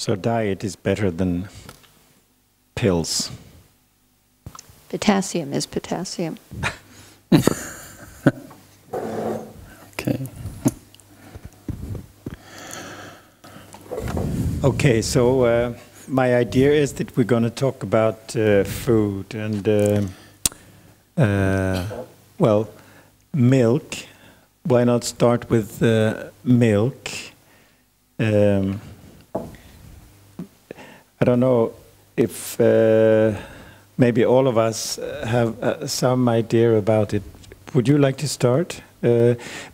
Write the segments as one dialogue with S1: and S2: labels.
S1: So diet is better than pills.
S2: Potassium is potassium.
S3: Okay.
S1: Okay, so my idea is that we're going to talk about food and, well, milk. Why not start with milk? I don't know if maybe all of us have some idea about it. Would you like to start?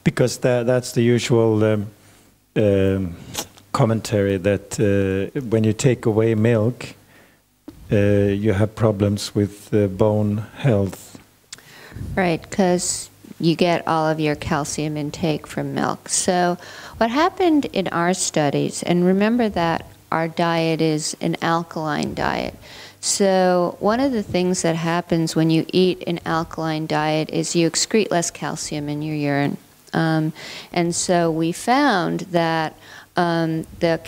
S1: Because that's the usual commentary that when you take away milk, you have problems with bone health.
S2: Right, because you get all of your calcium intake from milk. So what happened in our studies, and remember that our diet is an alkaline diet. So one of the things that happens when you eat an alkaline diet is you excrete less calcium in your urine. And so we found that the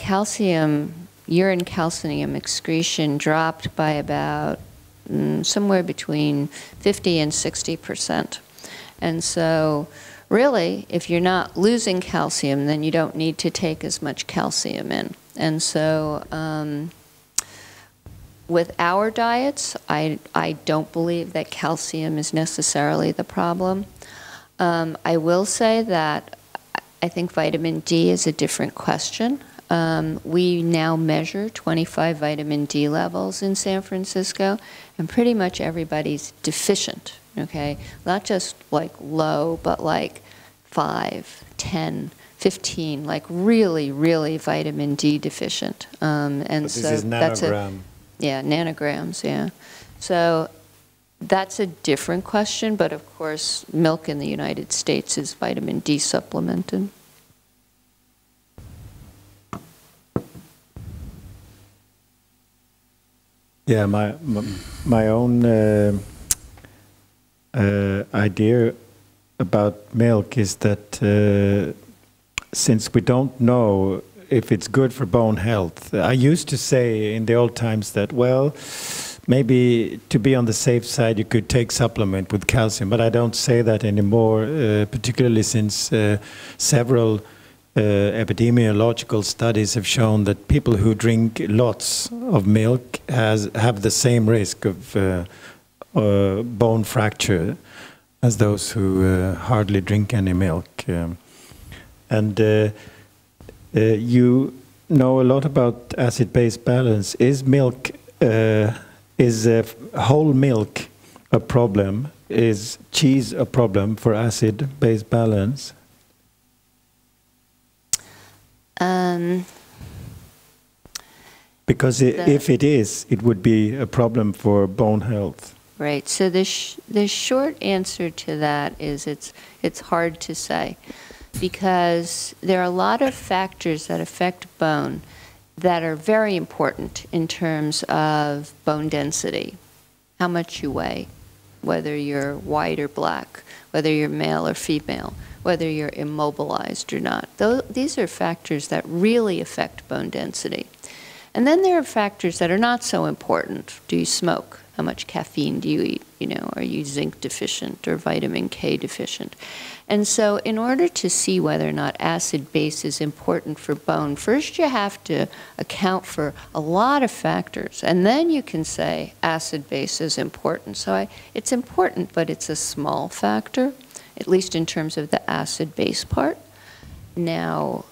S2: urine calcium excretion dropped by about somewhere between 50 and 60%. And so really, if you're not losing calcium, then you don't need to take as much calcium in. And so with our diets, I don't believe that calcium is necessarily the problem. I will say that I think vitamin D is a different question. We now measure 25 vitamin D levels in San Francisco, and pretty much everybody's deficient, okay? Not just like low, but like 5, 10, 15, like really, really vitamin D deficient. And
S1: but
S2: so
S1: this is nanogram.
S2: Yeah, nanograms, yeah. So that's a different question, but of course, milk in the United States is vitamin D supplemented.
S1: Yeah, my own idea about milk is that since we don't know if it's good for bone health, I used to say in the old times that, well, maybe to be on the safe side you could take supplement with calcium, but I don't say that anymore, particularly since several epidemiological studies have shown that people who drink lots of milk have the same risk of bone fracture as those who hardly drink any milk. You know a lot about acid-base balance. Is milk, whole milk a problem? Is cheese a problem for acid-base balance? Because if it is, it would be a problem for bone health.
S2: Right. So the short answer to that is it's hard to say, because there are a lot of factors that affect bone that are very important in terms of bone density, how much you weigh, whether you're white or black, whether you're male or female, whether you're immobilized or not. These are factors that really affect bone density. And then there are factors that are not so important. Do you smoke? How much caffeine do you eat? You know, are you zinc deficient or vitamin K deficient? And so in order to see whether or not acid base is important for bone, first you have to account for a lot of factors, and then you can say acid base is important. So it's important, but it's a small factor, at least in terms of the acid base part. Now,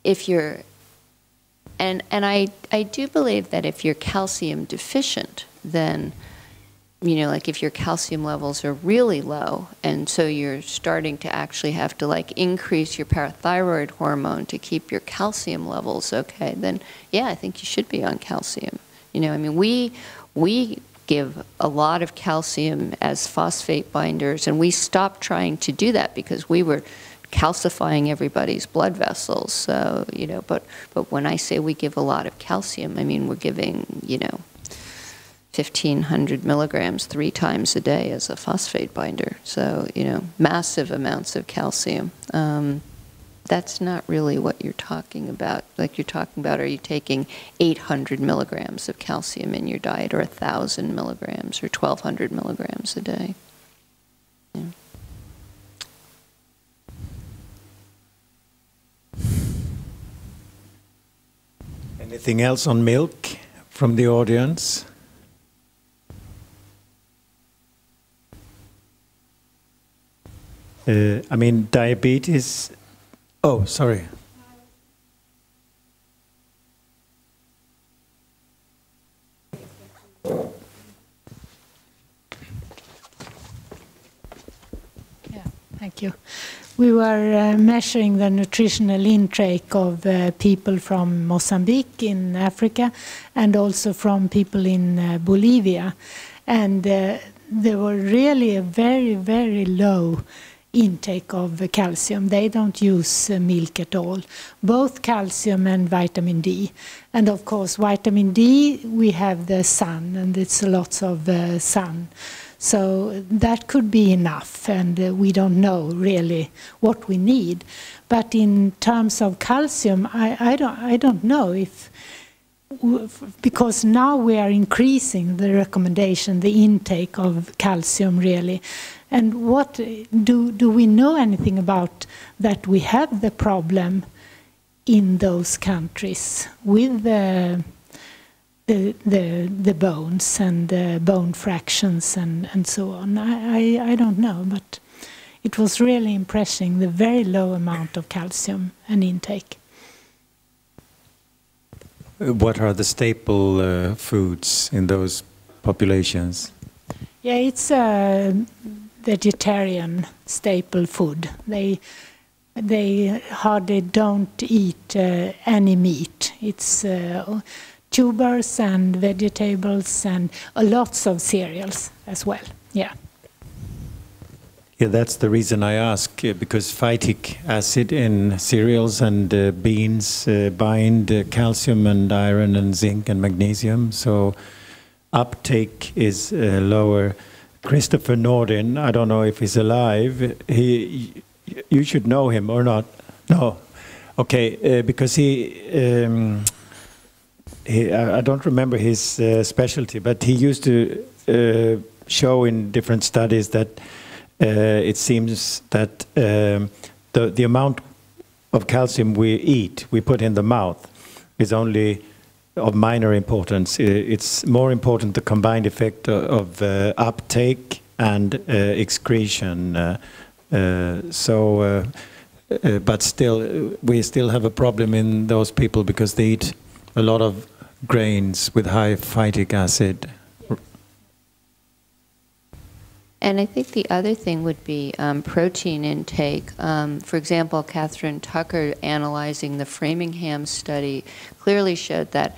S2: if you're and I do believe that if you're calcium deficient, then, you know, like if your calcium levels are really low, and so you're starting to actually have to like increase your parathyroid hormone to keep your calcium levels okay, then yeah, I think you should be on calcium. You know, I mean, we give a lot of calcium as phosphate binders, and we stopped trying to do that because we were calcifying everybody's blood vessels. So, you know, but when I say we give a lot of calcium, I mean we're giving, you know, 1,500 milligrams 3 times a day as a phosphate binder. So, you know, massive amounts of calcium. that's not really what you're talking about. Like you're talking about, are you taking 800 milligrams of calcium in your diet, or 1,000 milligrams, or 1,200 milligrams a day? Yeah.
S1: Anything else on milk from the audience? I mean, diabetes. Oh, sorry.
S4: Yeah, thank you. We were measuring the nutritional intake of people from Mozambique in Africa and also from people in Bolivia. And there were really a very, very low intake of calcium. They don't use milk at all, both calcium and vitamin D. And of course, vitamin D, we have the sun, and it's lots of sun. So that could be enough, and we don't know really what we need. But in terms of calcium, I don't know if, because now we are increasing the recommendation, the intake of calcium really. And what do we know anything about that we have the problem in those countries with the bones and the bone fractions and so on? I don't know, but it was really impressive, the very low amount of calcium and intake.
S1: What are the staple foods in those populations?
S4: Yeah, it's a vegetarian staple food. They hardly don't eat any meat. It's tubers and vegetables and lots of cereals as well. Yeah.
S1: Yeah, that's the reason I ask, because phytic acid in cereals and beans bind calcium and iron and zinc and magnesium, so uptake is lower. Christopher Nordin, I don't know if he's alive. You should know him or not. No, okay, because I don't remember his specialty, but he used to show in different studies that it seems that the amount of calcium we put in the mouth, is only of minor importance. It's more important the combined effect of uptake and excretion. But still, we still have a problem in those people because they eat a lot of grains with high phytic acid.
S2: And I think the other thing would be protein intake. For example, Catherine Tucker, analyzing the Framingham study, clearly showed that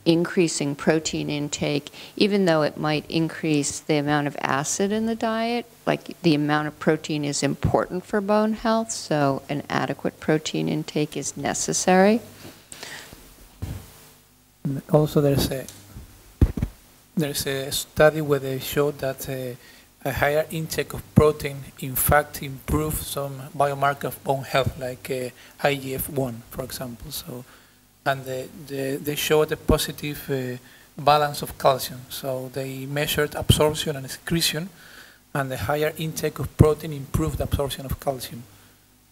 S2: increasing protein intake, even though it might increase the amount of acid in the diet, like the amount of protein is important for bone health, so an adequate protein intake is necessary.
S5: Also, there's a study where they showed that a higher intake of protein, in fact, improves some biomarker of bone health, like IGF-1, for example. So, and they showed a positive balance of calcium. So they measured absorption and excretion, and the higher intake of protein improved absorption of calcium,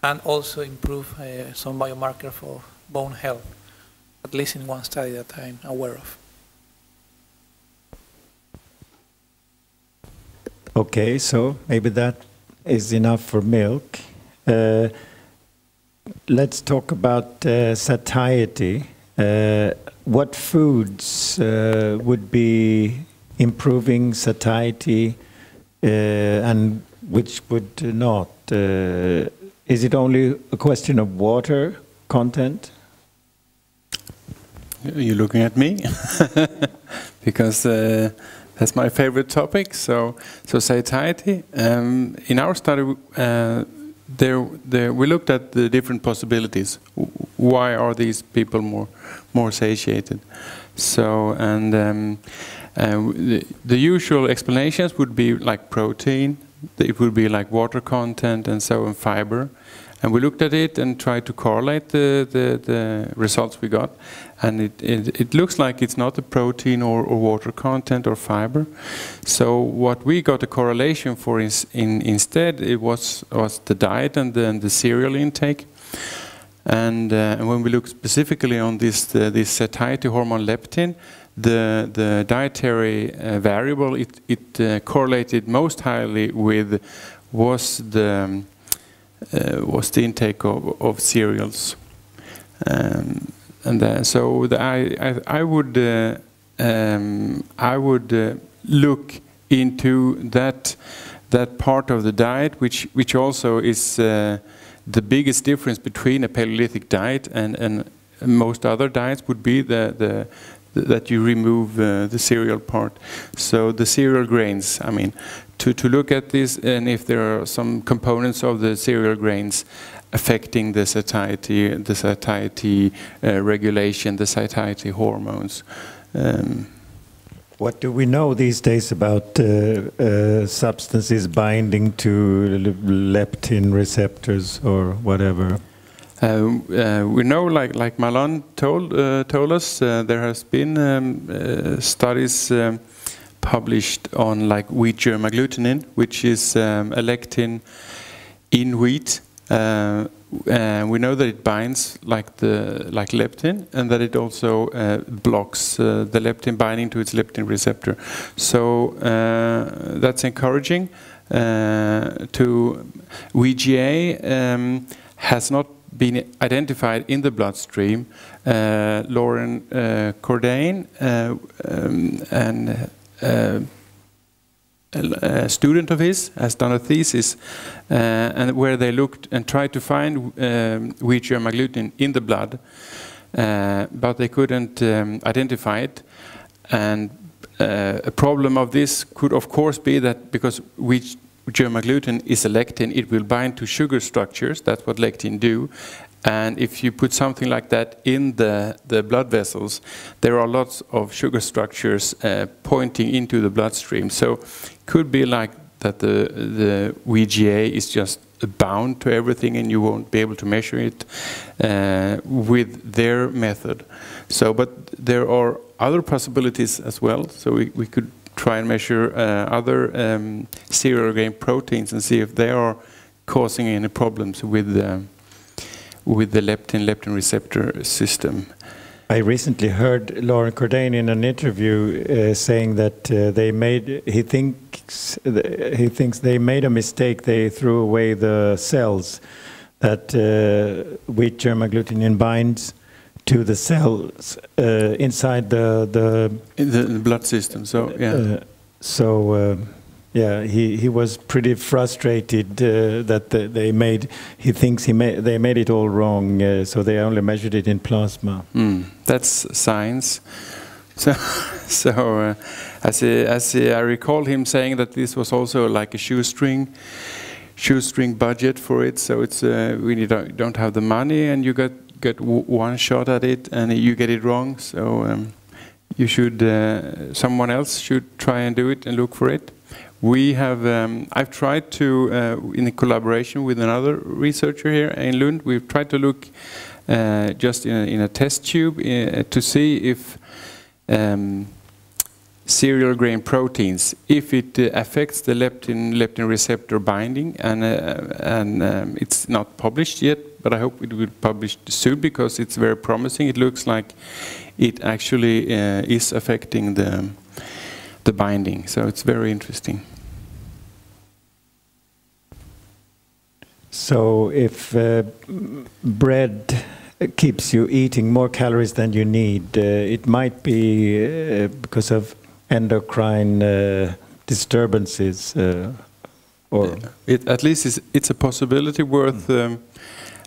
S5: and also improved some biomarker for bone health, at least in one study that I'm aware of.
S1: Okay, so maybe that is enough for milk. Let's talk about satiety. What foods would be improving satiety and which would not? Is it only a question of water content?
S3: You're looking at me because that's my favorite topic. So satiety. In our study, we looked at the different possibilities. Why are these people more satiated? So the usual explanations would be like protein. It would be like water content and so on, fiber. And we looked at it and tried to correlate the results we got. And it looks like it's not a protein or water content or fiber. So what we got a correlation for instead, it was the diet and the cereal intake. And when we look specifically on this satiety hormone leptin, the dietary variable it correlated most highly with was the intake of cereals. So I would look into that part of the diet, which also is the biggest difference between a Paleolithic diet and most other diets would be that you remove the cereal part. So the cereal grains, I mean, to look at this and if there are some components of the cereal grains affecting the satiety regulation, the satiety hormones.
S1: What do we know these days about substances binding to leptin receptors or whatever?
S3: We know, like Malon told us, there has been studies published on like wheat germ agglutinin, which is a lectin in wheat. We know that it binds like leptin, and that it also blocks the leptin binding to its leptin receptor. So that's encouraging. VGA has not been identified in the bloodstream. Lauren Cordain and a student of his has done a thesis and where they looked and tried to find wheat germ agglutinin in the blood, but they couldn't identify it. And a problem of this could of course be that because wheat germ agglutinin is a lectin, it will bind to sugar structures. That's what lectin do. And if you put something like that in the blood vessels, there are lots of sugar structures pointing into the bloodstream. So it could be like that the VGA is just bound to everything and you won't be able to measure it with their method. So, but there are other possibilities as well. So we could try and measure other cereal grain proteins and see if they are causing any problems with the leptin receptor system.
S1: I recently heard Lauren Cordain in an interview saying that he thinks they made a mistake. They threw away the cells that wheat germ agglutinin binds to the cells inside in the
S3: blood system. So yeah.
S1: Yeah, he was pretty frustrated that they made. He thinks they made it all wrong, so they only measured it in plasma.
S3: That's science. So as I recall him saying that this was also like a shoestring budget for it. So it's we don't have the money, and you get one shot at it, and you get it wrong. So you should someone else should try and do it and look for it. We have, I've tried to, in a collaboration with another researcher here in Lund, we've tried to look just in a test tube to see if cereal grain proteins, if it affects the leptin receptor binding, and it's not published yet, but I hope it will be published soon because it's very promising. It looks like it actually is affecting the binding, so it's very interesting.
S1: So if bread keeps you eating more calories than you need, it might be because of endocrine disturbances, or
S3: at least it's a possibility worth. We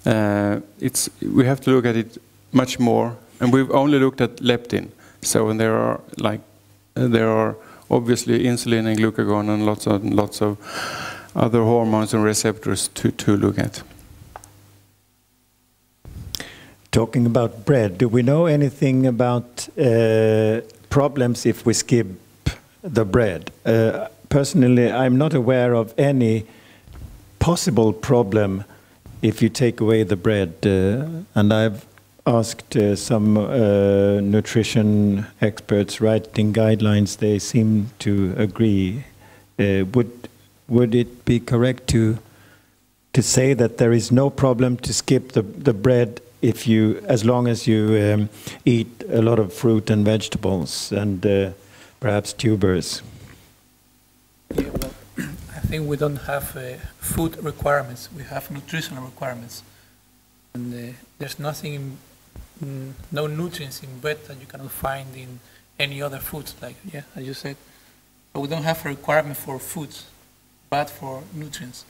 S3: have to look at it much more, and we've only looked at leptin. So when there are obviously insulin and glucagon and lots of other hormones and receptors to look at.
S1: Talking about bread, do we know anything about problems if we skip the bread? Personally, I'm not aware of any possible problem if you take away the bread, and I've asked some nutrition experts writing guidelines, they seem to agree. Would it be correct to say that there is no problem to skip the bread if you, as long as you eat a lot of fruit and vegetables and perhaps tubers?
S5: Yeah, well, I think we don't have food requirements. We have nutritional requirements, and there's nothing, no nutrients in bread that you cannot find in any other foods. Like as you said, but we don't have a requirement for foods, but for nutrients.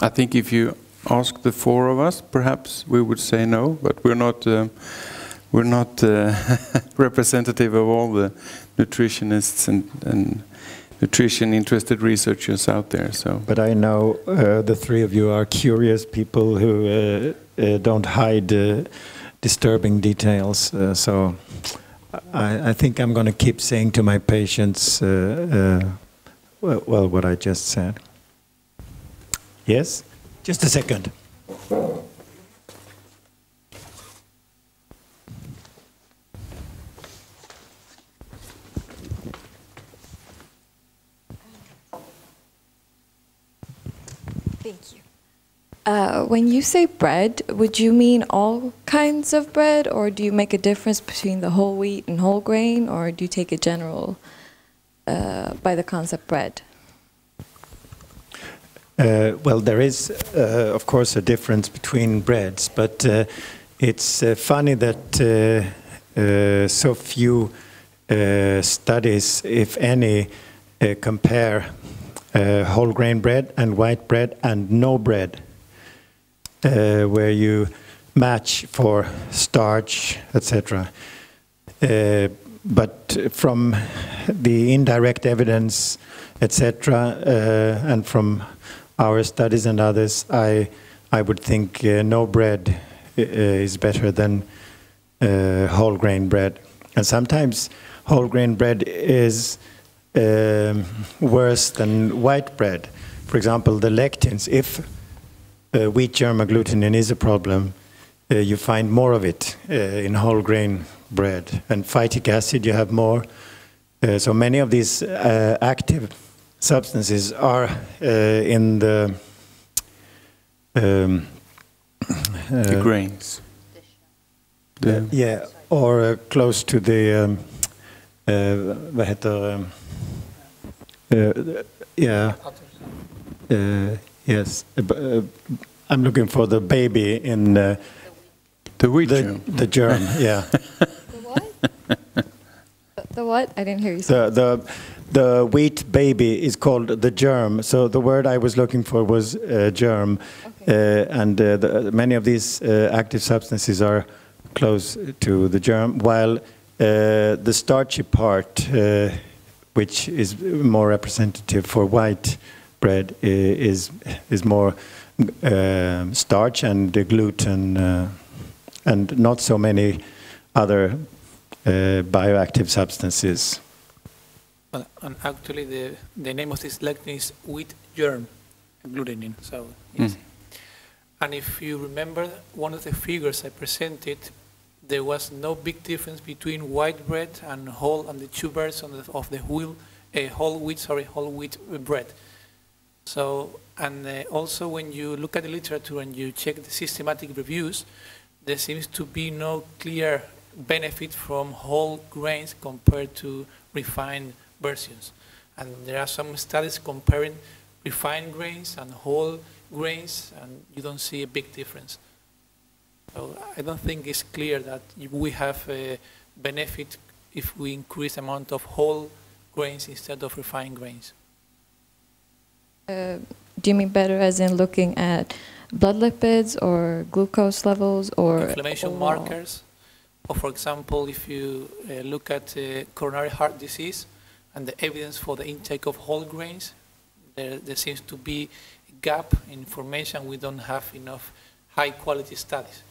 S3: I think if you ask the four of us, perhaps we would say no, but we're not representative of all the nutritionists and nutrition-interested researchers out there. So,
S1: but I know the three of you are curious people who don't hide disturbing details. So I think I'm going to keep saying to my patients, well, what I just said. Yes? Just a second.
S6: Thank you. When you say bread, would you mean all kinds of bread, or do you make a difference between the whole wheat and whole grain, or do you take it general by the concept bread?
S1: Well, there is, of course, a difference between breads, but it's funny that so few studies, if any, compare whole grain bread and white bread and no bread, where you match for starch, etc. But from the indirect evidence, etc., and from our studies and others, I would think no bread is better than whole grain bread. And sometimes whole grain bread is worse than white bread. For example, the lectins, if wheat germ agglutinin is a problem, you find more of it in whole grain bread. And phytic acid, you have more. So many of these active substances are in the
S3: grains.
S1: Yeah, or close to the vad heter yeah, yes. I'm looking for the baby in
S3: the wheat germ.
S1: The germ, yeah.
S6: The what? The what? I didn't hear you say.
S1: The wheat baby is called the germ. So the word I was looking for was germ. Okay. And many of these active substances are close to the germ, while the starchy part, which is more representative for white bread, is more starch and gluten, and not so many other bioactive substances.
S5: And actually, the name of this lectin is wheat germ agglutinin. So, yes. And if you remember one of the figures I presented, there was no big difference between white bread and the tubers of the whole wheat bread. So, and also when you look at the literature and you check the systematic reviews, there seems to be no clear benefit from whole grains compared to refined versions. And there are some studies comparing refined grains and whole grains, and you don't see a big difference. So I don't think it's clear that we have a benefit if we increase the amount of whole grains instead of refined grains.
S6: Do you mean better as in looking at blood lipids or glucose levels or
S5: inflammation markers? Or for example, if you look at coronary heart disease and the evidence for the intake of whole grains, there seems to be a gap in information. We don't have enough high quality studies.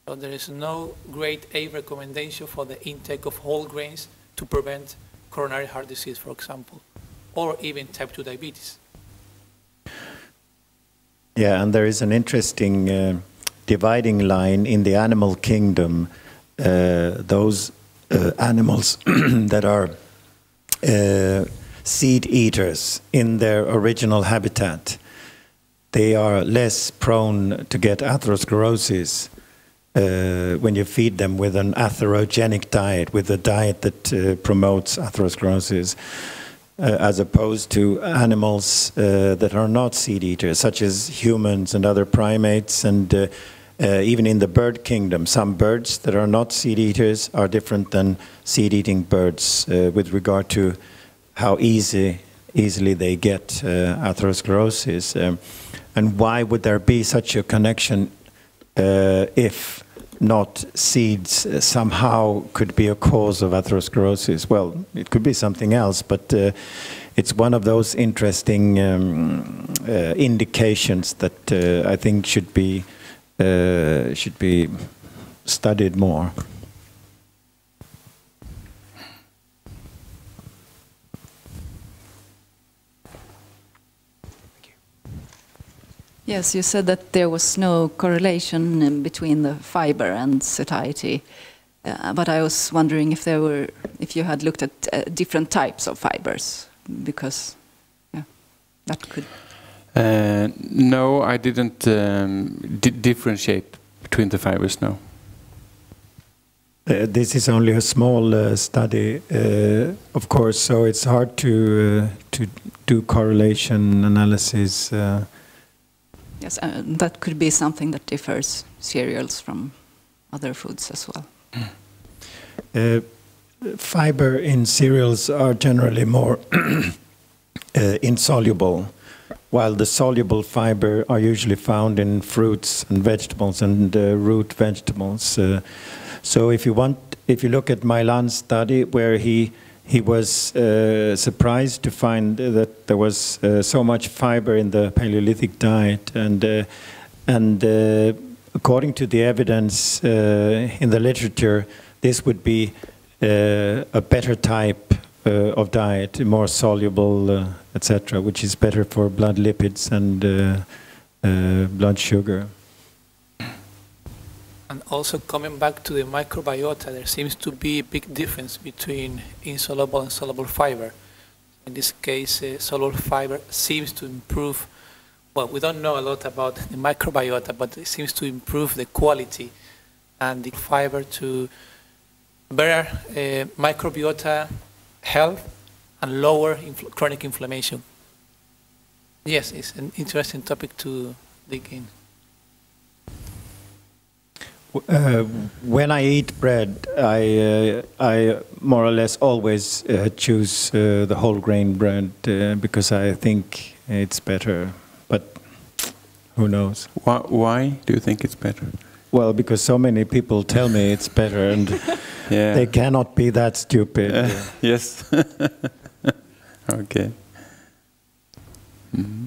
S5: So there is no grade A recommendation for the intake of whole grains to prevent coronary heart disease, for example. or even type 2 diabetes.
S1: Yeah, and there is an interesting dividing line in the animal kingdom. Those animals that are seed eaters in their original habitat, they are less prone to get atherosclerosis when you feed them with an atherogenic diet, with a diet that promotes atherosclerosis, as opposed to animals that are not seed eaters, such as humans and other primates, and even in the bird kingdom, some birds that are not seed eaters are different than seed-eating birds with regard to how easily they get atherosclerosis. And why would there be such a connection if not seeds somehow could be a cause of atherosclerosis? Well, it could be something else, but it's one of those interesting indications that I think should be studied more.
S7: Yes, you said that there was no correlation between the fiber and satiety, but I was wondering if you had looked at different types of fibers, because that could.
S3: No, I didn't differentiate between the fibers. No.
S1: This is only a small study, of course, so it's hard to do correlation analysis.
S7: Yes, that could be something that differs cereals from other foods as well.
S1: Fiber in cereals are generally more insoluble, while the soluble fiber are usually found in fruits and vegetables and root vegetables. So if you look at Milan's study, where he was surprised to find that there was so much fiber in the Paleolithic diet, and according to the evidence in the literature, this would be a better type of diet, more soluble, etc., which is better for blood lipids and blood sugar.
S5: And also coming back to the microbiota, there seems to be a big difference between insoluble and soluble fiber. In this case, soluble fiber seems to improve, well, we don't know a lot about the microbiota, but it seems to improve the quality and the fiber to better microbiota health and lower chronic inflammation. Yes, it's an interesting topic to dig in.
S1: When I eat bread, I more or less always choose the whole grain bread because I think it's better. But who knows?
S3: Why do you think it's better?
S1: Well, because so many people tell me it's better, and they cannot be that stupid.
S3: Yes. Okay. Mm-hmm.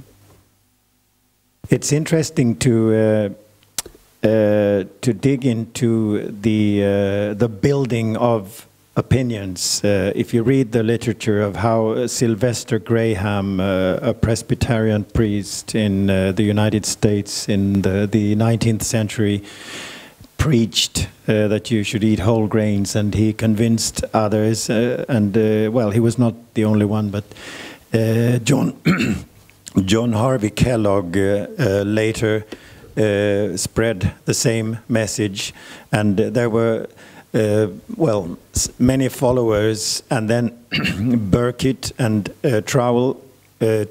S1: It's interesting to dig into the building of opinions. If you read the literature of how Sylvester Graham, a Presbyterian priest in the United States in the 19th century, preached that you should eat whole grains, and he convinced others, well, he was not the only one, but John Harvey Kellogg later spread the same message, and there were well, many followers, and then Burkitt and Trowell,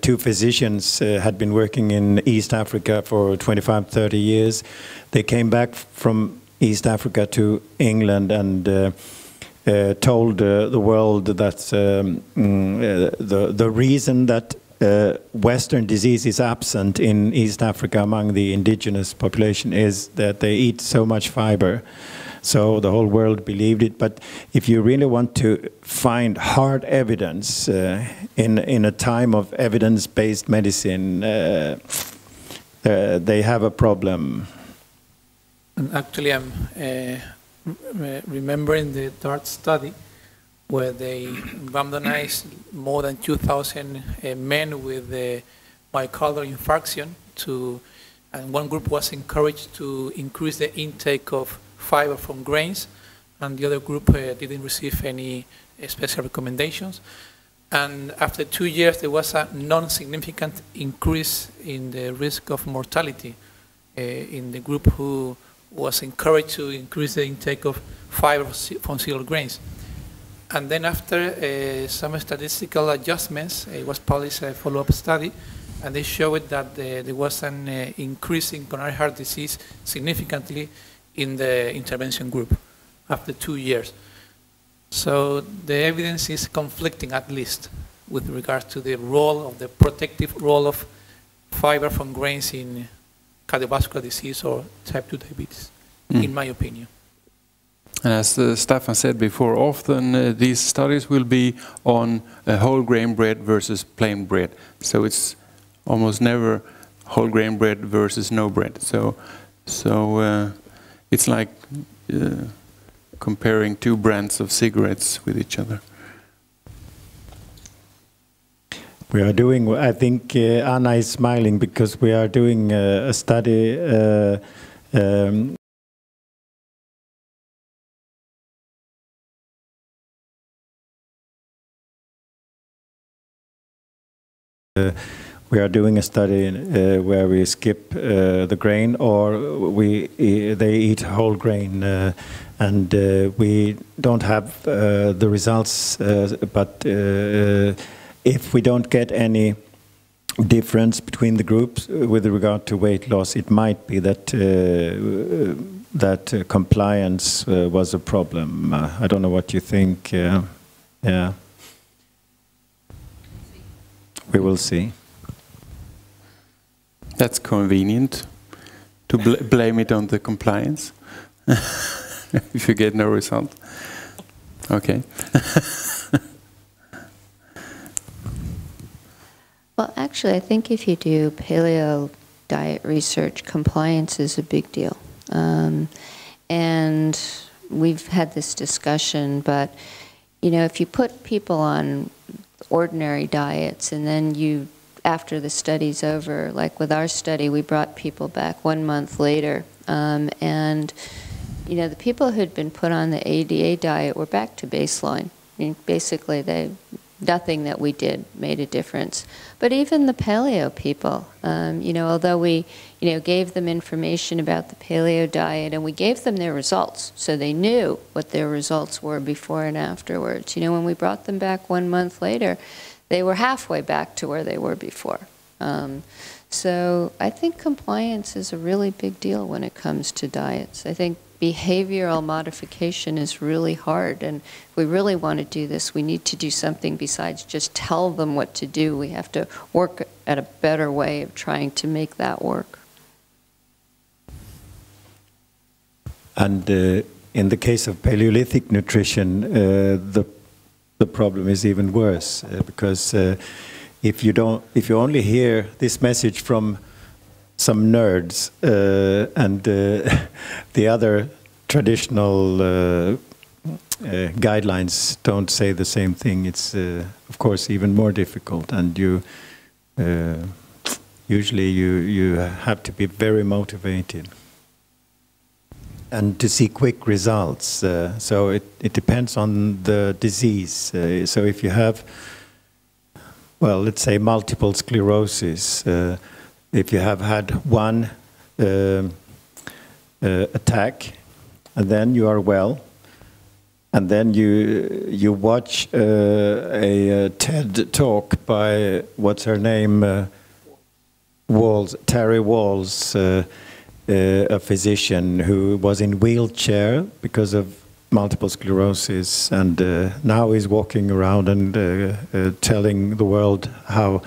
S1: two physicians, had been working in East Africa for 25-30 years. They came back from East Africa to England and told the world that the reason that Western disease is absent in East Africa among the indigenous population is that they eat so much fiber. So the whole world believed it. But if you really want to find hard evidence in a time of evidence-based medicine, they have a problem.
S5: And actually, I'm remembering the DART study where they randomized more than 2,000 men with myocardial infarction and one group was encouraged to increase the intake of fiber from grains, and the other group didn't receive any special recommendations. And after 2 years, there was a non-significant increase in the risk of mortality in the group who was encouraged to increase the intake of fiber from cereal grains. And then after some statistical adjustments, it was published a follow-up study, and they showed that there was an increase in coronary heart disease significantly in the intervention group after 2 years. So the evidence is conflicting, at least, with regard to the role of the protective role of fiber from grains in cardiovascular disease or type 2 diabetes, in my opinion.
S3: And as Staffan said before, often these studies will be on whole grain bread versus plain bread. So it's almost never whole grain bread versus no bread. So it's like comparing two brands of cigarettes with each other.
S1: We are doing, I think Anna is smiling because we are doing a study we are doing a study where we skip the grain, or they eat whole grain, and we don't have the results. But if we don't get any difference between the groups with regard to weight loss, it might be that that compliance was a problem. I don't know what you think. Yeah. We will see.
S3: That's convenient to blame it on the compliance if you get no result. Okay.
S2: Well, actually, I think if you do paleo diet research, compliance is a big deal. And we've had this discussion, but you know, if you put people on ordinary diets and then you, after the study's over, like with our study, we brought people back 1 month later, and you know, the people who'd been put on the ADA diet were back to baseline. I mean, basically, nothing that we did made a difference. But even the paleo people, you know, although we, you know, gave them information about the paleo diet and we gave them their results, so they knew what their results were before and afterwards. You know, when we brought them back 1 month later, they were halfway back to where they were before. So I think compliance is a really big deal when it comes to diets. I think behavioral modification is really hard, and if we really want to do this, we need to do something besides just tell them what to do. We have to work at a better way of trying to make that work.
S1: And in the case of Paleolithic nutrition, the problem is even worse because if you only hear this message from some nerds and the other traditional guidelines don't say the same thing, it's of course even more difficult, and you usually you have to be very motivated and to see quick results. So it depends on the disease. So if you have, well, let's say multiple sclerosis, if you have had one attack and then you are well, and then you watch a TED talk by, what's her name, Terry Walls, a physician who was in wheelchair because of multiple sclerosis, and now is walking around and telling the world how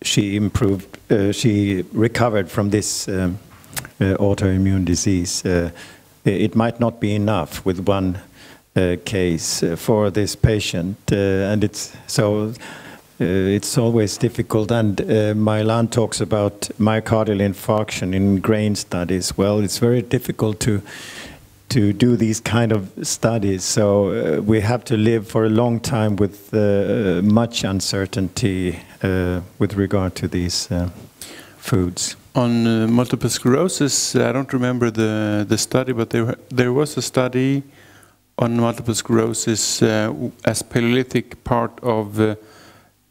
S1: she improved, she recovered from this autoimmune disease. It might not be enough with one case for this patient, and it's so. It's always difficult, and Milan talks about myocardial infarction in grain studies. Well, it's very difficult to to do these kind of studies. So we have to live for a long time with much uncertainty with regard to these foods.
S3: On multiple sclerosis, I don't remember the study, but there was a study on multiple sclerosis as Paleolithic part of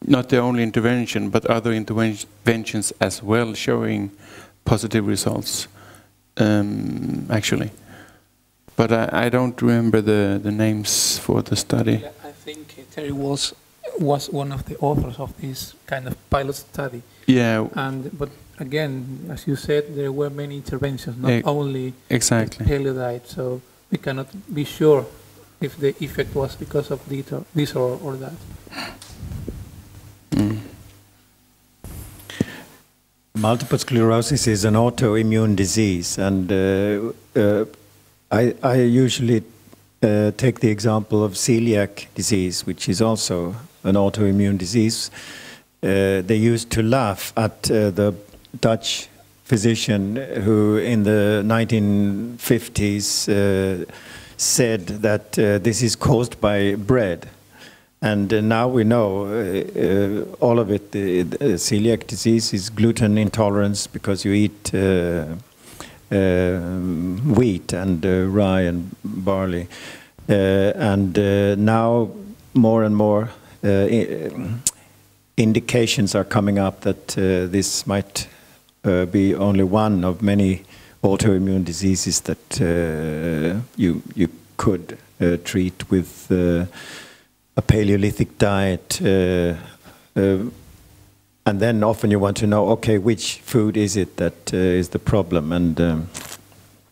S3: not the only intervention, but other interventions as well, showing positive results, actually. But I don't remember the names for the study.
S5: Yeah, I think Terry was one of the authors of this kind of pilot study.
S3: Yeah.
S5: But again, as you said, there were many interventions, not only
S3: exactly
S5: the paleo diet. So we cannot be sure if the effect was because of this or that.
S1: Multiple sclerosis is an autoimmune disease, and I usually take the example of celiac disease, which is also an autoimmune disease. They used to laugh at the Dutch physician who in the 1950s said that this is caused by bread. And now we know all of it. The celiac disease is gluten intolerance because you eat wheat and rye and barley. And now more and more indications are coming up that this might be only one of many autoimmune diseases that you could treat with a Paleolithic diet, and then often you want to know, okay, which food is it that is the problem, and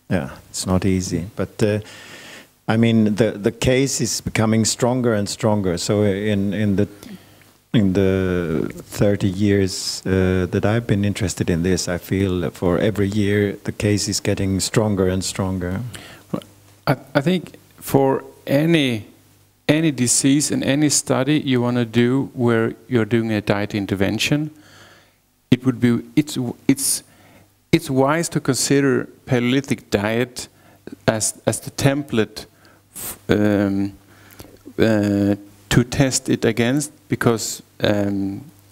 S1: yeah, it's not easy. But I mean, the case is becoming stronger and stronger. So in the 30 years that I've been interested in this, I feel for every year the case is getting stronger and stronger.
S3: I think for any disease and any study you want to do where you're doing a diet intervention, it's wise to consider Paleolithic diet as the template to test it against, because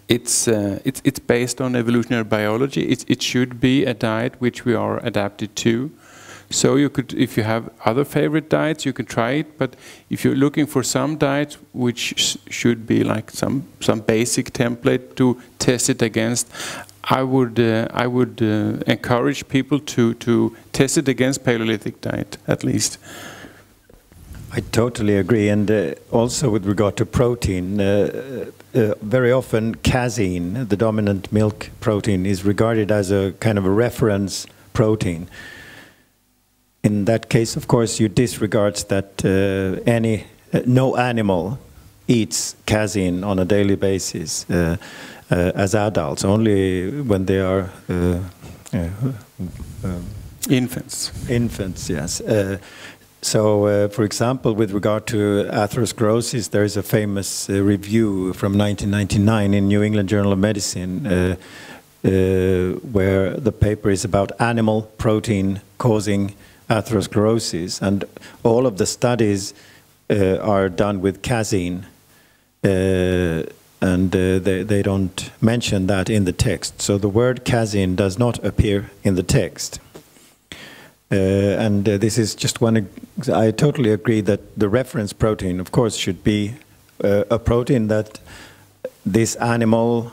S3: it's based on evolutionary biology. It should be a diet which we are adapted to. So you could, if you have other favorite diets, you can try it. But if you're looking for some diet which should be like some basic template to test it against, I would encourage people to test it against Paleolithic diet at least.
S1: I totally agree, and also with regard to protein, very often casein, the dominant milk protein, is regarded as a kind of a reference protein. In that case, of course, you disregard that no animal eats casein on a daily basis as adults, only when they are
S3: infants.
S1: Infants, yes. So, for example, with regard to atherosclerosis, there is a famous review from 1999 in New England Journal of Medicine where the paper is about animal protein causing atherosclerosis, and all of the studies are done with casein, and they don't mention that in the text. So the word casein does not appear in the text. And this is just one. I totally agree that the reference protein, of course, should be a protein that this animal,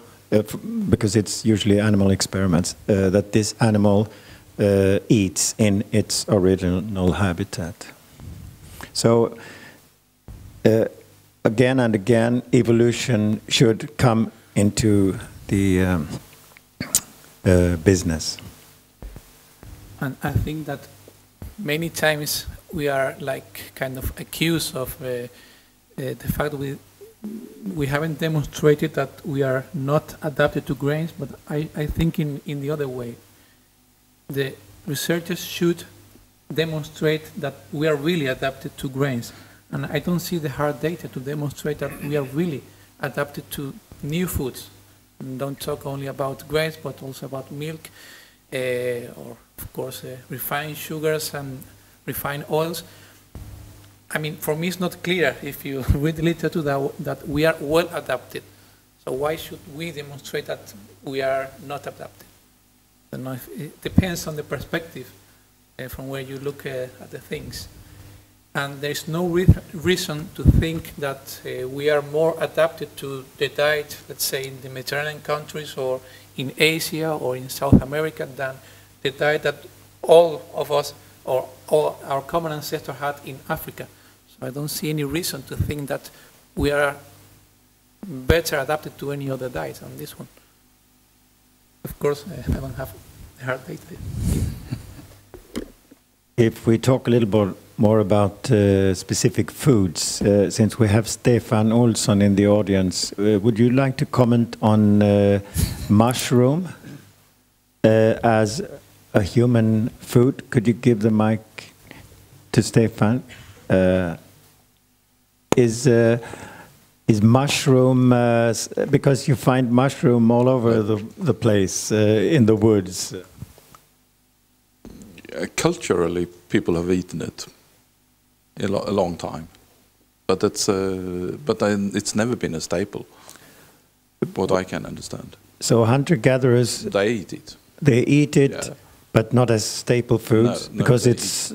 S1: because it's usually animal experiments, that this animal eats in its original habitat. So again and again, evolution should come into the business.
S5: And I think that many times we are like kind of accused of the fact we haven't demonstrated that we are not adapted to grains, but I think in the other way. The researchers should demonstrate that we are really adapted to grains. And I don't see the hard data to demonstrate that we are really adapted to new foods. And don't talk only about grains, but also about milk, or of course refined sugars and refined oils. I mean, for me, it's not clear if you read the literature that we are well adapted. So why should we demonstrate that we are not adapted? I don't know if it depends on the perspective from where you look at the things. And there's no reason to think that we are more adapted to the diet, let's say, in the Mediterranean countries or in Asia or in South America than the diet that all of us or all our common ancestors had in Africa. So I don't see any reason to think that we are better adapted to any other diet than this one. Of course, I don't have hard data.
S1: If we talk a little bit more about specific foods, since we have Stefan Olsson in the audience, would you like to comment on mushroom as a human food? Could you give the mic to Stefan? Is mushroom, because you find mushroom all over the place in the woods?
S8: Culturally, people have eaten it a long time, but it's never been a staple, what I can understand.
S1: So hunter-gatherers,
S8: they eat it.
S1: They eat it,
S8: yeah.
S1: But not as staple foods,
S8: no,
S1: because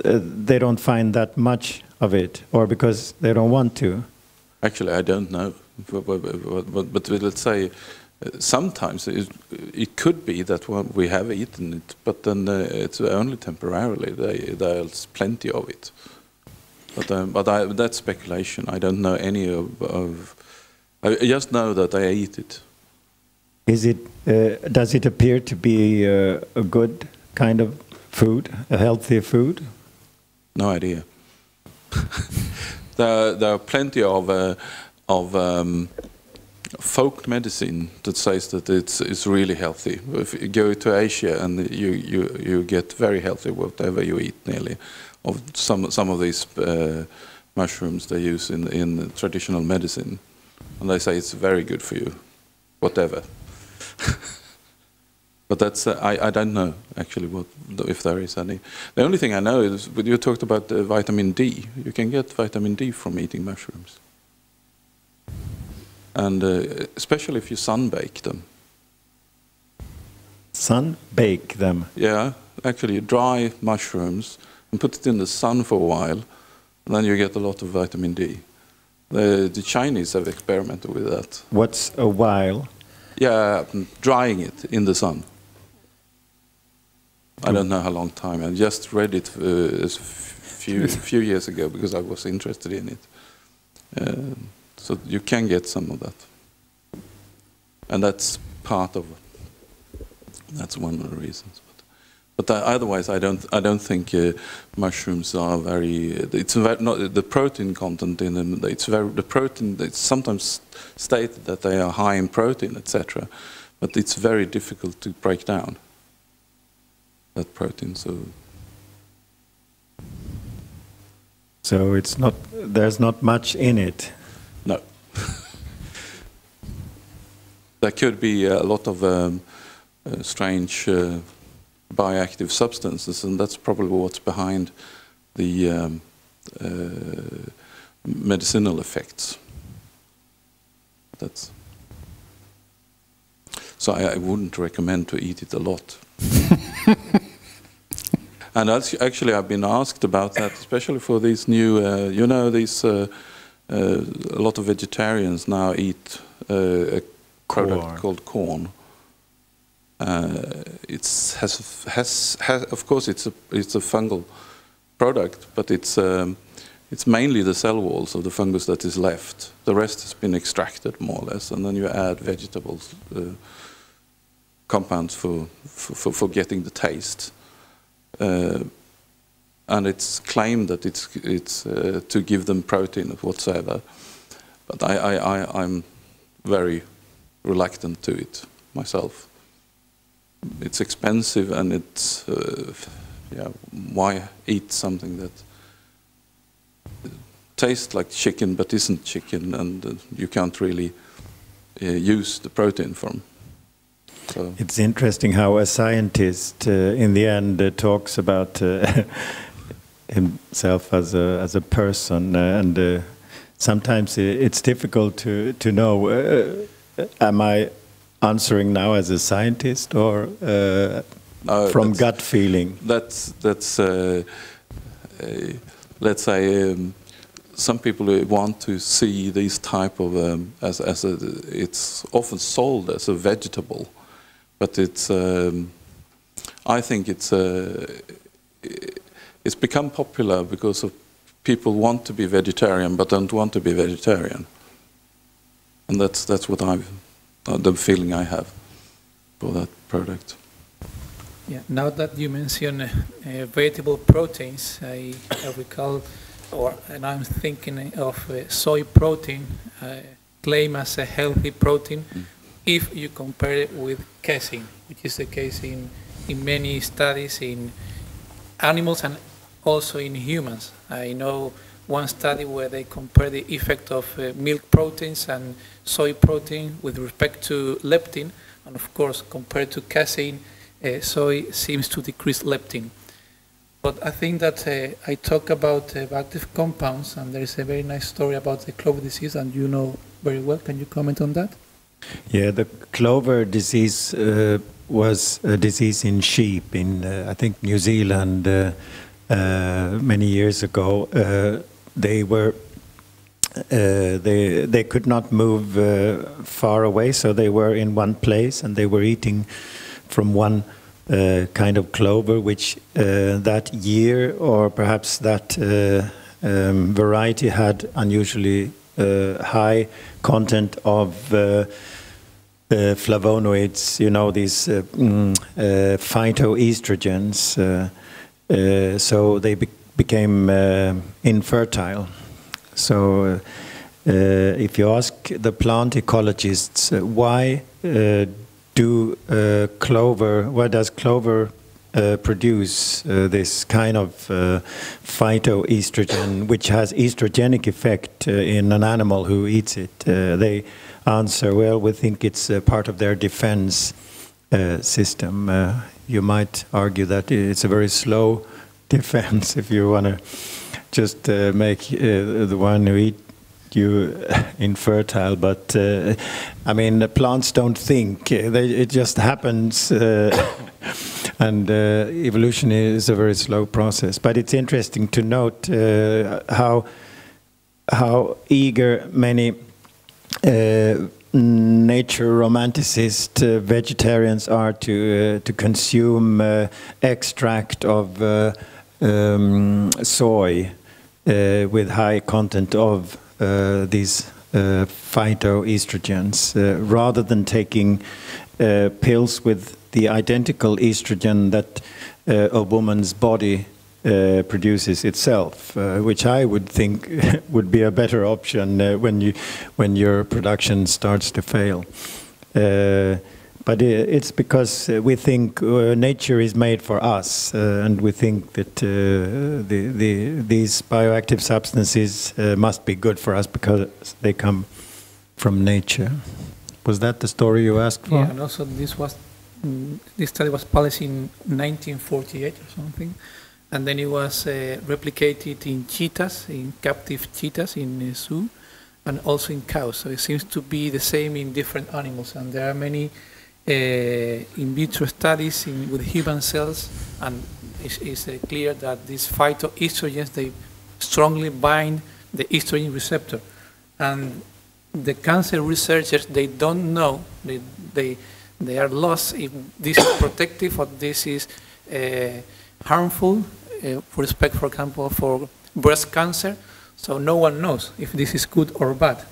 S1: they don't find that much of it, or because they don't want to.
S8: Actually, I don't know, but let's say sometimes it could be that we have eaten it, but then it's only temporarily. There's plenty of it. But that's speculation. I don't know any of. I just know that I eat it.
S1: Is it? Does it appear to be a good kind of food, a healthy food?
S8: No idea. There are plenty of folk medicine that says that it's really healthy. If you go to Asia and you get very healthy whatever you eat, nearly, of some of these mushrooms they use in traditional medicine, and they say it's very good for you, whatever. But that's I don't know actually if there is any. The only thing I know is when you talked about vitamin D. You can get vitamin D from eating mushrooms. And especially if you sunbake them.
S1: Sunbake them?
S8: Yeah, actually you dry mushrooms and put it in the sun for a while, and then you get a lot of vitamin D. The Chinese have experimented with that.
S1: What's a while?
S8: Yeah, drying it in the sun. I don't know how long time. I just read it a few years ago because I was interested in it. So you can get some of that, and that's that's one of the reasons. But otherwise, I don't think mushrooms are very. It's not the protein content in them. The protein. It's sometimes stated that they are high in protein, etc. But it's very difficult to break down that protein.
S1: So it's not. There's not much in it.
S8: No. There could be a lot of strange bioactive substances, and that's probably what's behind the medicinal effects. So I wouldn't recommend to eat it a lot. And actually I've been asked about that, especially for these new, a lot of vegetarians now eat a product called corn. Of course, it's a fungal product, but it's mainly the cell walls of the fungus that is left. The rest has been extracted more or less, and then you add vegetables, compounds for getting the taste. And it's claimed that it's to give them protein whatsoever, but I'm very reluctant to it myself. It's expensive, and it's why eat something that tastes like chicken but isn't chicken, and you can't really use the protein from. So.
S1: It's interesting how a scientist in the end talks about himself as a person, and sometimes it's difficult to know. Am I answering now as a scientist or from gut feeling?
S8: That's let's say some people want to see these type of as it's often sold as a vegetable, but it's I think it's become popular because of people want to be vegetarian but don't want to be vegetarian, and that's what the feeling I have for that product.
S5: Yeah. Now that you mention vegetable proteins, I recall, and I'm thinking of soy protein, claimed as a healthy protein, if you compare it with casein, which is the case in many studies in animals and also in humans. I know one study where they compare the effect of milk proteins and soy protein with respect to leptin, and of course, compared to casein, soy seems to decrease leptin. But I think that I talk about active compounds, and there is a very nice story about the clover disease, and you know very well. Can you comment on that?
S1: Yeah, the clover disease was a disease in sheep in, I think, New Zealand many years ago. They could not move far away, so they were in one place, and they were eating from one kind of clover, which that year or perhaps that variety had unusually high content of flavonoids, you know, these phytoestrogens, so they became infertile. So if you ask the plant ecologists why does clover produce this kind of phytoestrogen, which has estrogenic effect in an animal who eats it, they answer, well, we think it's part of their defense system. You might argue that it's a very slow defense if you want to just make the one who eat you infertile, but I mean, plants don't think, it just happens, and evolution is a very slow process. But it's interesting to note how eager many nature romanticist vegetarians are to consume extract of soy with high content of these phytoestrogens, rather than taking pills with the identical estrogen that a woman's body produces itself, which I would think would be a better option when your production starts to fail. But it's because we think nature is made for us, and we think that these bioactive substances must be good for us because they come from nature. Was that the story you asked for?
S5: Yeah, and also this study was published in 1948 or something, and then it was replicated in cheetahs, in captive cheetahs in a zoo, and also in cows. So it seems to be the same in different animals, and there are many in vitro studies with human cells, and it's clear that these phytoestrogens, they strongly bind the estrogen receptor. And the cancer researchers, they don't know, they are lost if this is protective or this is harmful, for respect, for example, for breast cancer. So no one knows if this is good or bad.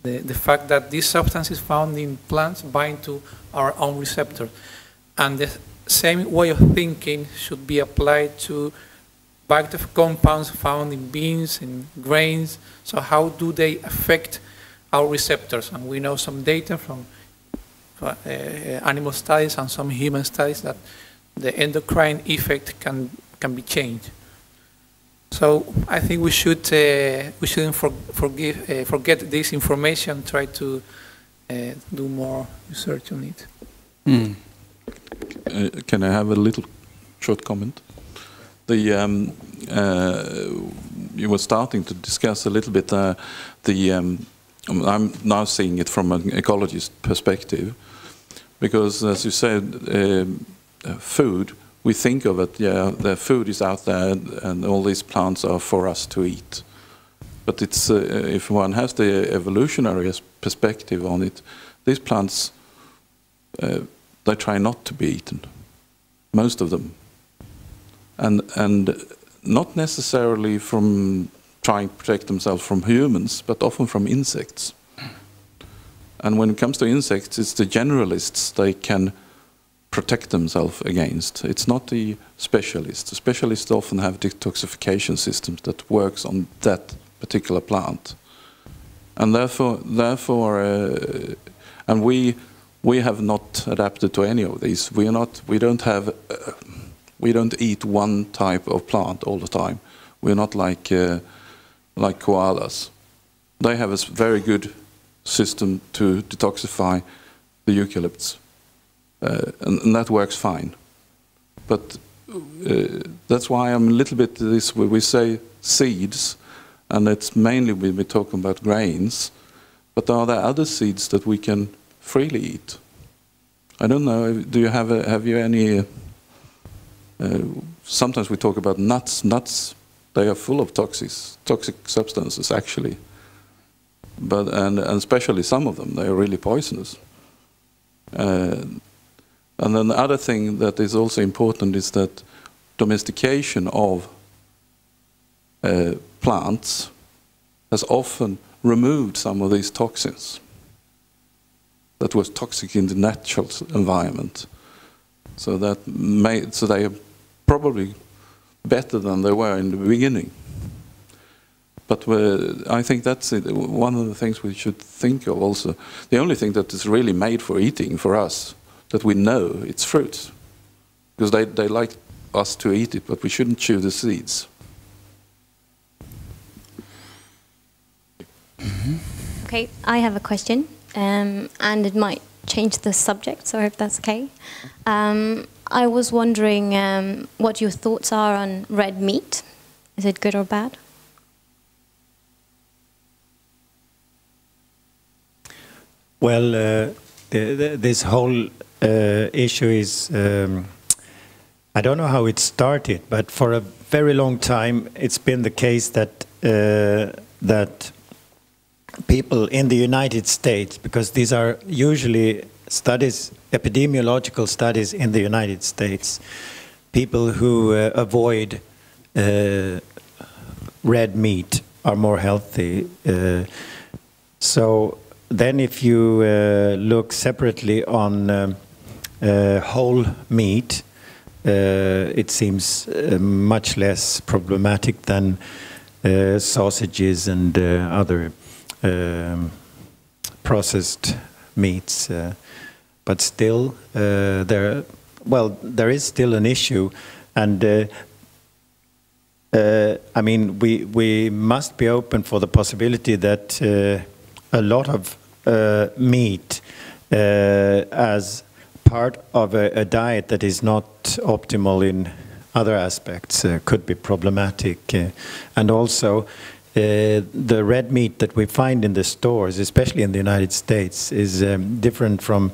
S5: The fact that these substances found in plants bind to our own receptor. And the same way of thinking should be applied to bioactive compounds found in beans, in grains. So how do they affect our receptors? And we know some data from animal studies and some human studies that the endocrine effect can be changed. So I think we shouldn't forget this information. Try to do more research on it.
S8: Can I have a little short comment? You were starting to discuss a little bit I'm now seeing it from an ecologist perspective, because as you said, food, we think of it, yeah, the food is out there and all these plants are for us to eat. But it's if one has the evolutionary perspective on it, these plants, they try not to be eaten, most of them. And not necessarily from trying to protect themselves from humans, but often from insects. And when it comes to insects, it's the generalists they can protect themselves against. It's not the specialists. The specialists often have detoxification systems that works on that particular plant. And therefore and we have not adapted to any of these. We don't eat one type of plant all the time. We're not like koalas. They have a very good system to detoxify the eucalypts, and that works fine. But that's why I'm a little bit this. We say seeds, and it's mainly we're talking about grains. But are there other seeds that we can freely eat? I don't know. Do you have you any? Sometimes we talk about nuts. Nuts, they are full of toxic substances actually. But and especially some of them, they are really poisonous. And then the other thing that is also important is that domestication of plants has often removed some of these toxins that was toxic in the natural environment. So they are probably better than they were in the beginning. But I think that's one of the things we should think of also. The only thing that is really made for eating for us, that we know, it's fruits. Because they like us to eat it, but we shouldn't chew the seeds.
S9: Okay, I have a question, and it might change the subject, so I hope that's okay. I was wondering what your thoughts are on red meat. Is it good or bad?
S1: Well, this whole issue is, I don't know how it started, but for a very long time it's been the case that that people in the United States, because these are usually studies, epidemiological studies in the United States, people who avoid red meat are more healthy. So then if you look separately on whole meat, it seems much less problematic than sausages and other processed meats. But still, there is still an issue, and I mean, we must be open for the possibility that a lot of meat as part of a diet that is not optimal in other aspects could be problematic, and also the red meat that we find in the stores, especially in the United States, is different from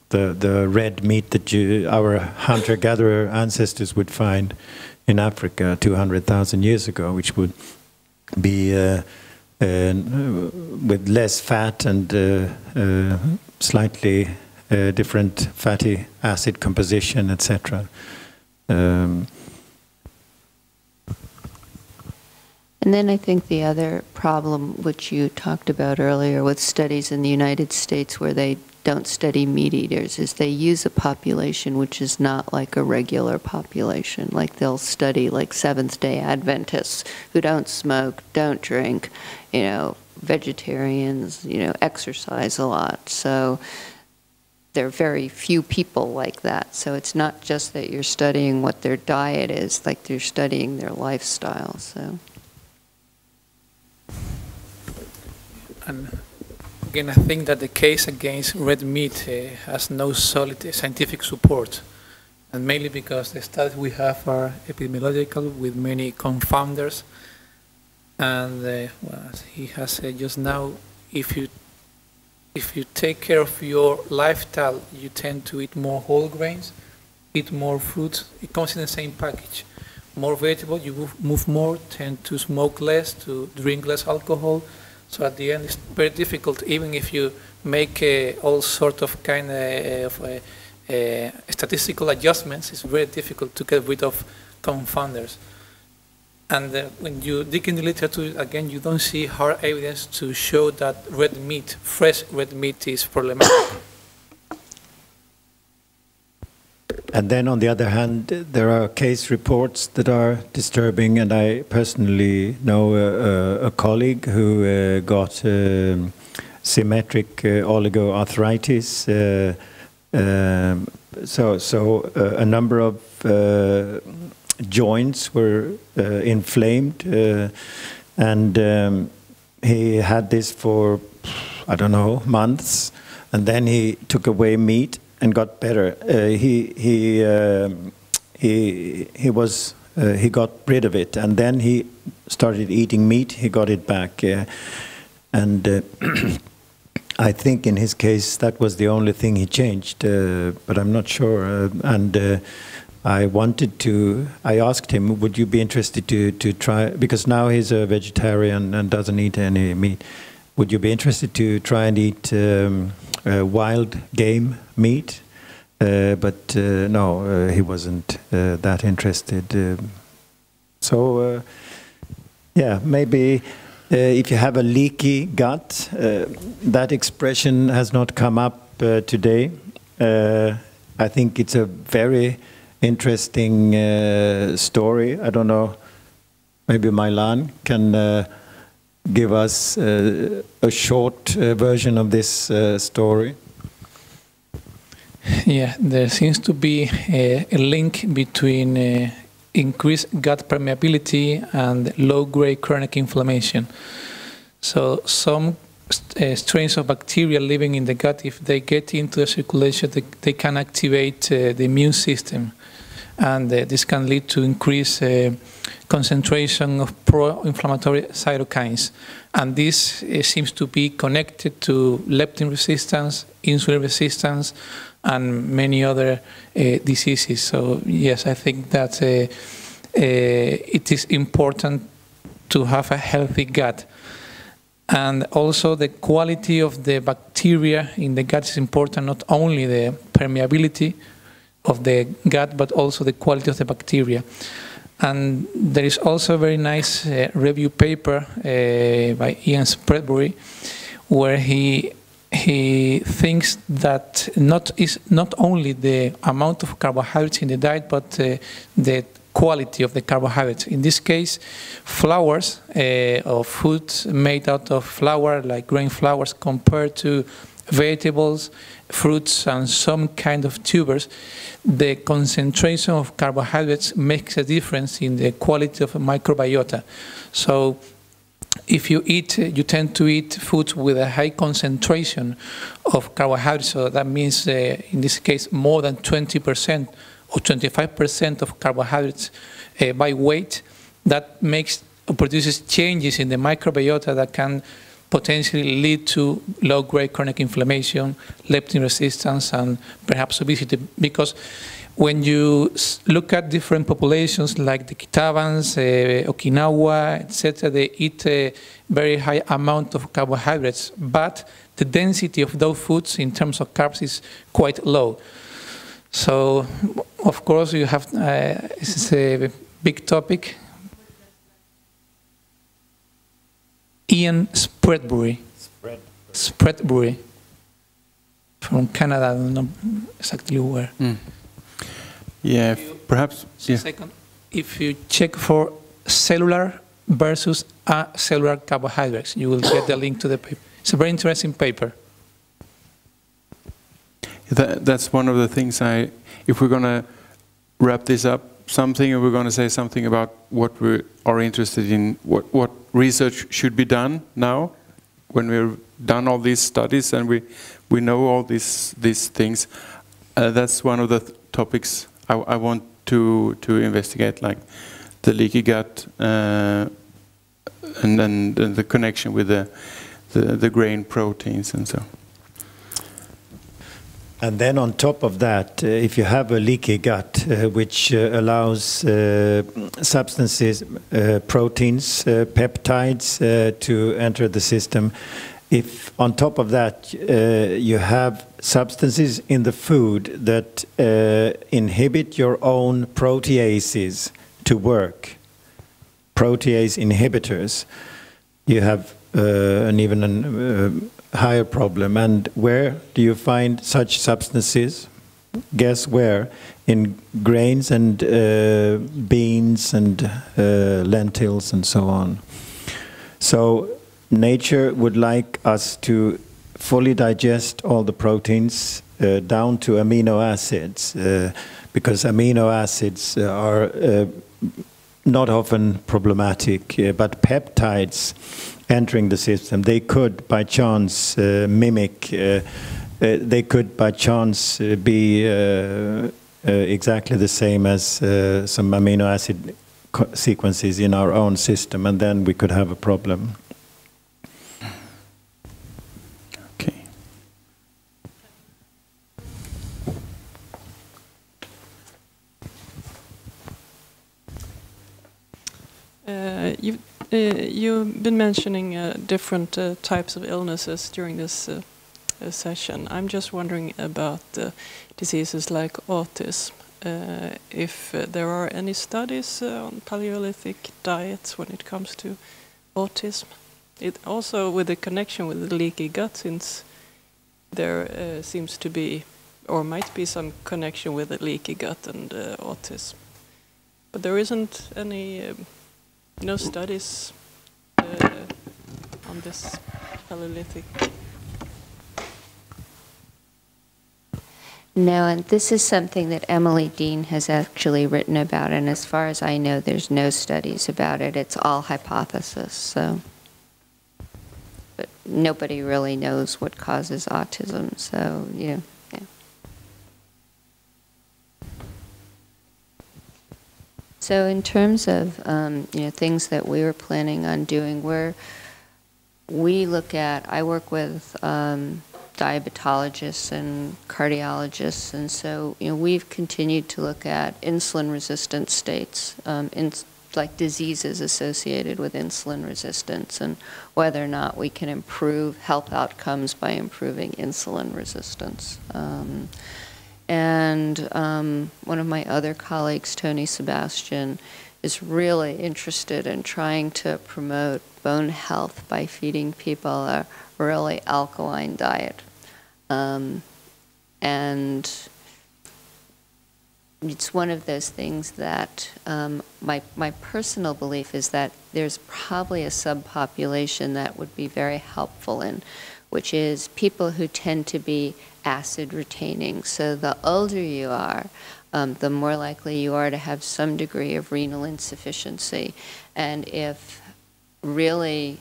S1: the red meat that our hunter-gatherer ancestors would find in Africa 200,000 years ago, which would be with less fat and slightly different fatty acid composition, etc.
S2: And then I think the other problem, which you talked about earlier with studies in the United States where they don't study meat eaters, is they use a population which is not like a regular population. Like they'll study like Seventh-day Adventists who don't smoke, don't drink, vegetarians, exercise a lot. So there are very few people like that. So it's not just that you're studying what their diet is, like you're studying their lifestyle. So.
S5: And again, I think that the case against red meat has no solid scientific support. And mainly because the studies we have are epidemiological with many confounders. And well, as he has said just now, if you take care of your lifestyle, you tend to eat more whole grains, eat more fruits. It comes in the same package. More vegetable, you move more, tend to smoke less, to drink less alcohol. So at the end, it's very difficult, even if you make all sort of kind of statistical adjustments, it's very difficult to get rid of confounders. And when you dig in the literature, again, you don't see hard evidence to show that red meat, fresh red meat, is problematic.
S1: And then on the other hand, there are case reports that are disturbing, and I personally know a colleague who got symmetric oligoarthritis. So a number of joints were inflamed, and he had this for, I don't know, months, and then he took away meat and got better. He got rid of it, and then he started eating meat. He got it back, and I think in his case that was the only thing he changed, but I'm not sure. I asked him, would you be interested to try, because now he's a vegetarian and doesn't eat any meat. Would you be interested to try and eat wild game meat? But no, he wasn't that interested. So, yeah, maybe if you have a leaky gut, that expression has not come up today. I think it's a very interesting story. I don't know, maybe Mailan can give us a short version of this story.
S5: Yeah, there seems to be a link between increased gut permeability and low-grade chronic inflammation. So some strains of bacteria living in the gut, if they get into the circulation, they can activate the immune system. And this can lead to increased concentration of pro-inflammatory cytokines. And this seems to be connected to leptin resistance, insulin resistance, and many other diseases. So yes, I think that it is important to have a healthy gut. And also the quality of the bacteria in the gut is important, not only the permeability of the gut, but also the quality of the bacteria. And there is also a very nice review paper by Ian Spreadbury, where he thinks that is not only the amount of carbohydrates in the diet, but the quality of the carbohydrates. In this case, flours or foods made out of flour, like grain flours, compared to vegetables, fruits, and some kind of tubers, the concentration of carbohydrates makes a difference in the quality of a microbiota. So if you tend to eat foods with a high concentration of carbohydrates, so that means in this case more than 20% or 25% of carbohydrates by weight, that produces changes in the microbiota that can potentially lead to low-grade chronic inflammation, leptin resistance, and perhaps obesity. Because when you look at different populations like the Kitavans, Okinawa, etc., they eat a very high amount of carbohydrates, but the density of those foods in terms of carbs is quite low. So, of course, you have this is a big topic. Ian Spreadbury. Spreadbury. From Canada, I don't know exactly where.
S3: Mm. Yeah, perhaps. Yeah.
S5: Second, if you check for cellular versus acellular carbohydrates, you will get the link to the paper. It's a very interesting paper.
S3: That's one of the things if we're going to wrap this up, we're going to say something about what we are interested in, what research should be done now, when we've done all these studies and we know all these things. That's one of the topics I want to investigate like the leaky gut and then the connection with the grain proteins and so.
S1: And then on top of that, if you have a leaky gut, which allows substances, proteins, peptides to enter the system, if on top of that you have substances in the food that inhibit your own proteases to work, protease inhibitors, you have an even higher problem. And where do you find such substances? Guess where? In grains and beans and lentils and so on. So nature would like us to fully digest all the proteins down to amino acids, because amino acids are not often problematic, but peptides entering the system, they could by chance mimic, they could by chance be exactly the same as some amino acid sequences in our own system, and then we could have a problem.
S3: Okay.
S10: You've been mentioning different types of illnesses during this session. I'm just wondering about diseases like autism. If there are any studies on Paleolithic diets when it comes to autism. It also with the connection with the leaky gut, since there seems to be, or might be, some connection with the leaky gut and autism. But there isn't any, no studies on this Paleolithic.
S2: No, and this is something that Emily Dean has actually written about, and as far as I know, there's no studies about it. It's all hypothesis, so. But nobody really knows what causes autism, so, yeah. So in terms of, things that we were planning on doing, I work with diabetologists and cardiologists, and so we've continued to look at insulin-resistant states, like diseases associated with insulin resistance, and whether or not we can improve health outcomes by improving insulin resistance. And one of my other colleagues, Tony Sebastian, is really interested in trying to promote bone health by feeding people a really alkaline diet. And it's one of those things that my personal belief is that there's probably a subpopulation that would be very helpful in, which is people who tend to be acid retaining. So the older you are, the more likely you are to have some degree of renal insufficiency. And if really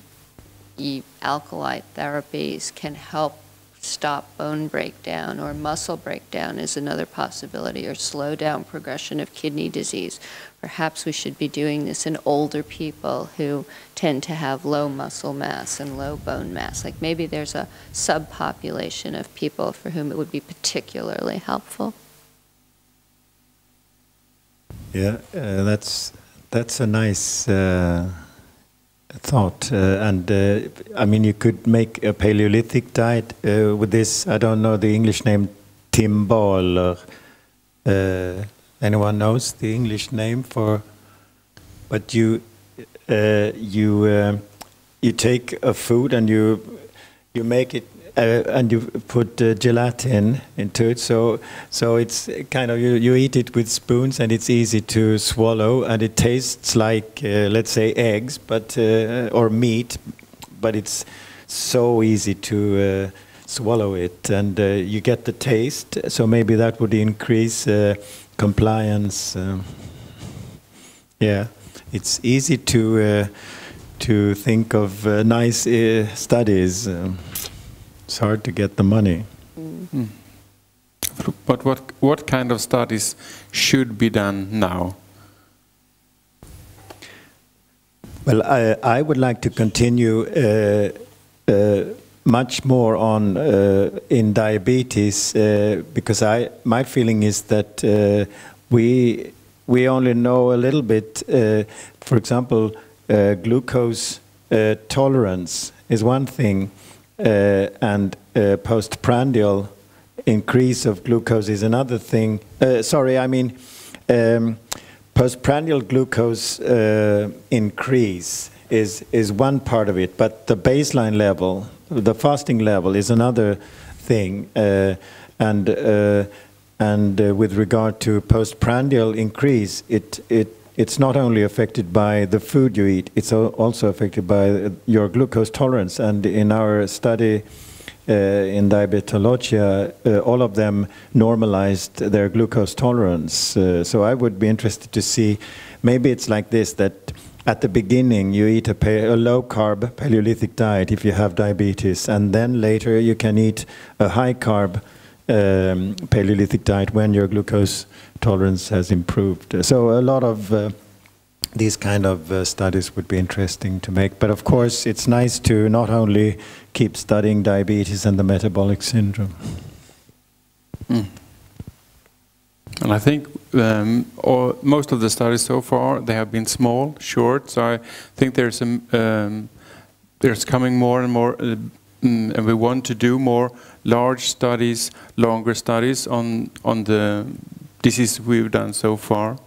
S2: alkali therapies can help stop bone breakdown, or muscle breakdown is another possibility, or slow down progression of kidney disease. Perhaps we should be doing this in older people who tend to have low muscle mass and low bone mass. Like maybe there's a subpopulation of people for whom it would be particularly helpful.
S1: Yeah, that's a nice thought, and I mean, you could make a Paleolithic diet with this. I don't know the English name, timbal. Anyone knows the English name for? But you take a food and you make it and you put gelatin into it. So it's kind of you eat it with spoons, and it's easy to swallow, and it tastes like let's say eggs, but or meat, but it's so easy to swallow it, and you get the taste. So maybe that would increase compliance. Yeah, it's easy to think of nice studies. It's hard to get the money.
S3: But what kind of studies should be done now?
S1: Well, I would like to continue much more on in diabetes because my feeling is that we only know a little bit. For example, glucose tolerance is one thing, and postprandial increase of glucose is another thing. Postprandial glucose increase is one part of it, but the baseline level, the fasting level, is another thing. And with regard to postprandial increase, it's not only affected by the food you eat; it's also affected by your glucose tolerance. And in our study in diabetologia, all of them normalized their glucose tolerance. So I would be interested to see, maybe it's like this, that at the beginning you eat a low-carb Paleolithic diet if you have diabetes, and then later you can eat a high-carb Paleolithic diet when your glucose tolerance has improved. So a lot of these kind of studies would be interesting to make. But of course, it's nice to not only keep studying diabetes and the metabolic syndrome.
S3: Mm. And I think most of the studies so far, they have been small, short. So I think there's coming more and more, and we want to do more large studies, longer studies on the diseases we've done so far.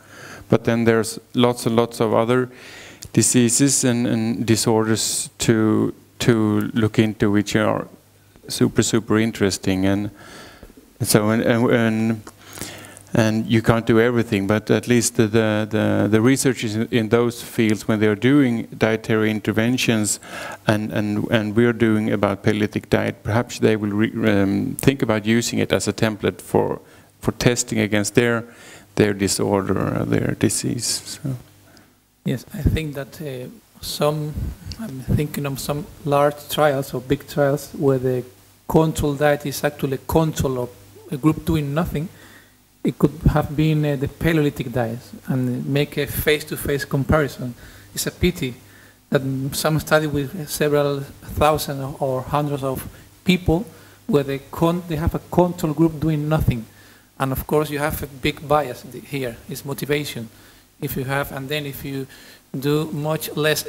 S3: But then there's lots and lots of other diseases and disorders to look into, which are super interesting. And so and you can't do everything, but at least the researchers in those fields, when they're doing dietary interventions, and we're doing about Paleolithic diet, perhaps they will think about using it as a template for testing against their disorder or their disease. So.
S5: Yes, I think that I'm thinking of some large trials or big trials where the control diet is actually a control of a group doing nothing. It could have been the Paleolithic diet and make a face-to-face comparison. It's a pity that some study with several thousand or hundreds of people where they have a control group doing nothing. And of course, you have a big bias here. It's motivation. If you do much less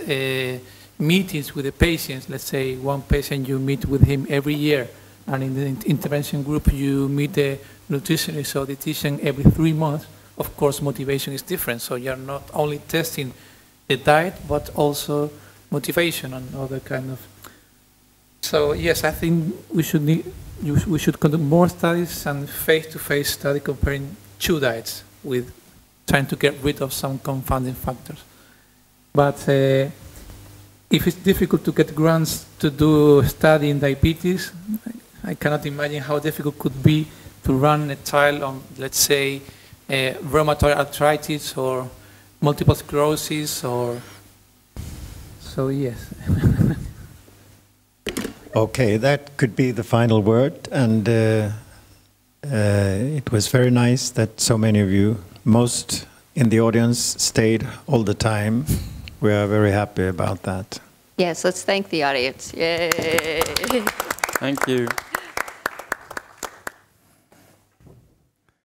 S5: meetings with the patients, let's say one patient you meet with him every year, and in the intervention group you meet the nutritionist or dietitian every 3 months, of course motivation is different. So you're not only testing the diet, but also motivation and other kind of. So yes, I think we should conduct more studies and face-to-face study comparing 2 diets with trying to get rid of some confounding factors. But if it's difficult to get grants to do study in diabetes, I cannot imagine how difficult it could be to run a trial on, let's say, rheumatoid arthritis or multiple sclerosis or. So yes.
S1: Okay, that could be the final word, and it was very nice that so many of you, most in the audience, stayed all the time. We are very happy about that.
S2: Yes, let's thank the audience. Yay!
S3: Thank you.